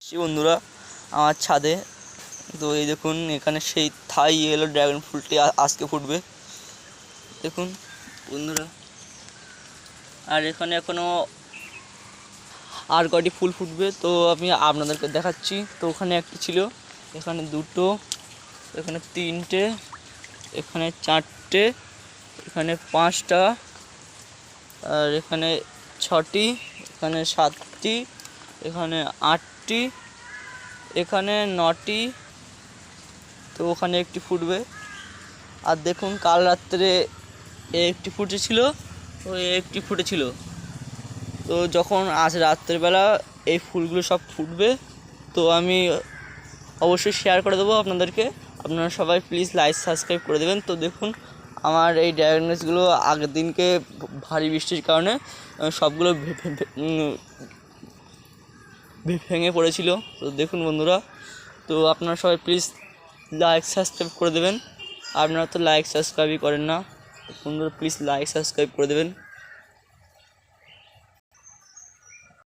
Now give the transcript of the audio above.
বন্ধুরা আমার ছাদে তো এই দেখুন এখানে সেই থাই ইয়েলো ড্রাগন ফ্রুটটি আজকে ফুটবে দেখুন বন্ধুরা। আর এখানে এখনো আর কয়টি ফুল ফুটবে তো আমি আপনাদেরকে দেখাচ্ছি। তো ওখানে একটি ছিল, এখানে দুটো, এখানে তিনটে, এখানে চারটে, এখানে পাঁচটা, আর এখানে ছটি, এখানে সাতটি, এখানে আটটি, এখানে নটি, তো ওখানে একটি ফুটবে। আর দেখুন কাল রাত্রে একটি ফুটেছিল, তো একটি ফুটেছিল। তো যখন আজ রাত্রেবেলা এই ফুলগুলো সব ফুটবে তো আমি অবশ্যই শেয়ার করে দেবো আপনাদেরকে। আপনারা সবাই প্লিজ লাইক সাবস্ক্রাইব করে দেবেন। তো দেখুন আমার এই ড্রাগন গাছগুলো আগের দিনকে ভারী বৃষ্টির কারণে সবগুলো ভেঙে পড়েছিল। তো দেখুন বন্ধুরা, তো আপনারা সবাই প্লিজ লাইক সাবস্ক্রাইব করে দেবেন। আপনারা তো লাইক সাবস্ক্রাইবই করেন না বন্ধুরা, প্লিজ লাইক সাবস্ক্রাইব করে দেবেন।